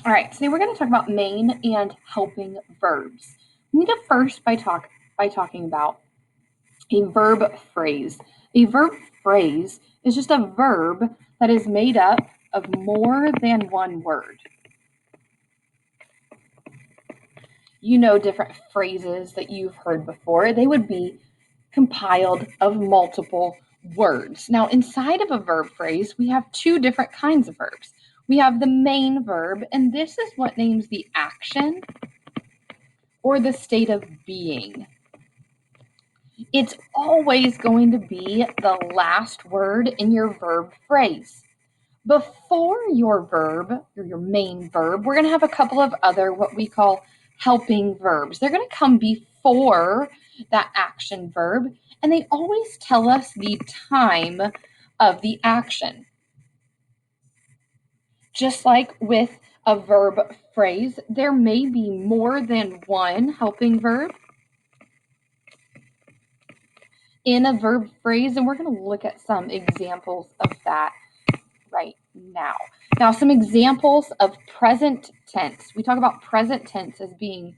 All right, today we're going to talk about main and helping verbs. We need to first by talking about a verb phrase. A verb phrase is just a verb that is made up of more than one word. You know different phrases that you've heard before. They would be compiled of multiple words. Now, inside of a verb phrase, we have two different kinds of verbs. We have the main verb, and this is what names the action or the state of being. It's always going to be the last word in your verb phrase. Before your verb, or your main verb, we're going to have a couple of other what we call helping verbs. They're going to come before that action verb, and they always tell us the time of the action. Just like with a verb phrase, there may be more than one helping verb in a verb phrase, and we're going to look at some examples of that right now. Now, some examples of present tense. We talk about present tense as being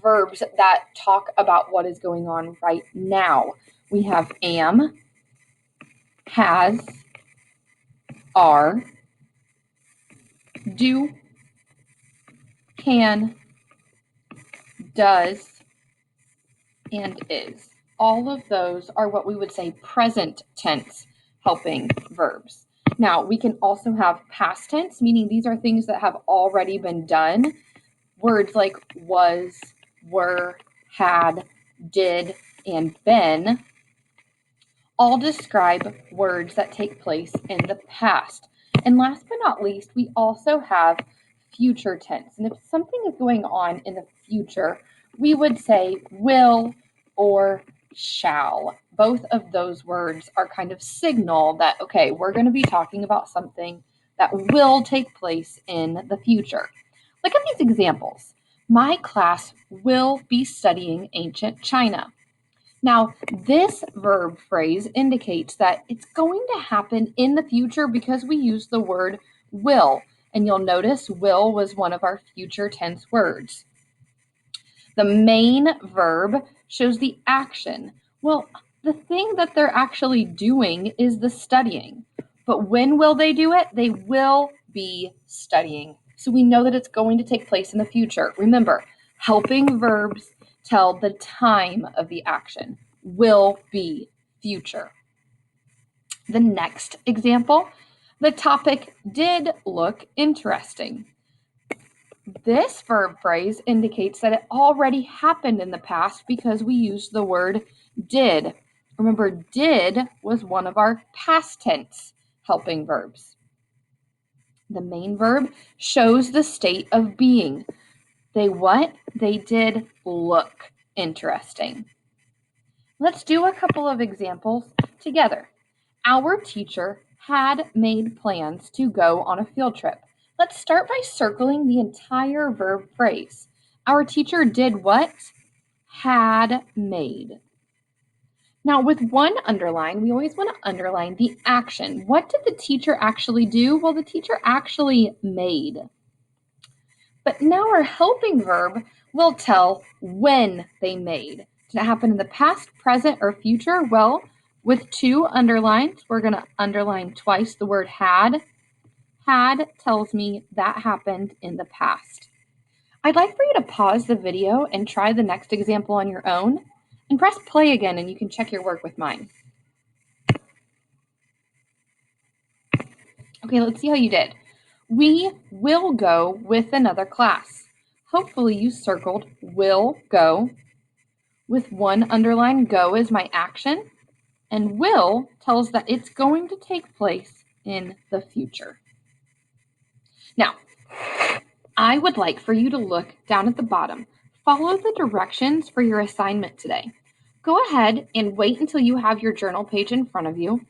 verbs that talk about what is going on right now. We have am, has, are, do, can, does, and is. All of those are what we would say present tense helping verbs. Now, we can also have past tense, meaning these are things that have already been done. Words like was, were, had, did, and been all describe words that take place in the past. And last but not least, we also have future tense. And if something is going on in the future, we would say will or shall. Both of those words are kind of signal that, okay, we're going to be talking about something that will take place in the future. Look at these examples. My class will be studying ancient China. Now, this verb phrase indicates that it's going to happen in the future because we use the word will. And you'll notice will was one of our future tense words. The main verb shows the action. Well, the thing that they're actually doing is the studying. But when will they do it? They will be studying. So we know that it's going to take place in the future. Remember, helping verbs tell the time of the action. Will be future. The next example, the topic did look interesting. This verb phrase indicates that it already happened in the past because we used the word did. Remember, did was one of our past tense helping verbs. The main verb shows the state of being. They what? They did look interesting. Let's do a couple of examples together. Our teacher had made plans to go on a field trip. Let's start by circling the entire verb phrase. Our teacher did what? Had made. Now, with one underline, we always want to underline the action. What did the teacher actually do? Well, the teacher actually made. But now our helping verb will tell when they made. Did it happen in the past, present, or future? Well, with two underlines, we're going to underline twice the word had. Had tells me that happened in the past. I'd like for you to pause the video and try the next example on your own, and press play again and you can check your work with mine. Okay, let's see how you did. We will go with another class. Hopefully you circled will go. With one underline, go is my action, and will tells that it's going to take place in the future. Now, I would like for you to look down at the bottom. Follow the directions for your assignment today. Go ahead and wait until you have your journal page in front of you.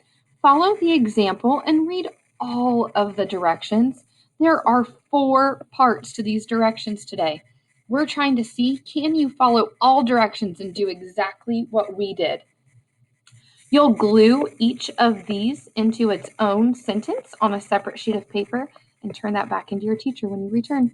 Follow the example and read all of the directions. There are 4 parts to these directions today. We're trying to see, can you follow all directions and do exactly what we did? You'll glue each of these into its own sentence on a separate sheet of paper and turn that back into your teacher when you return.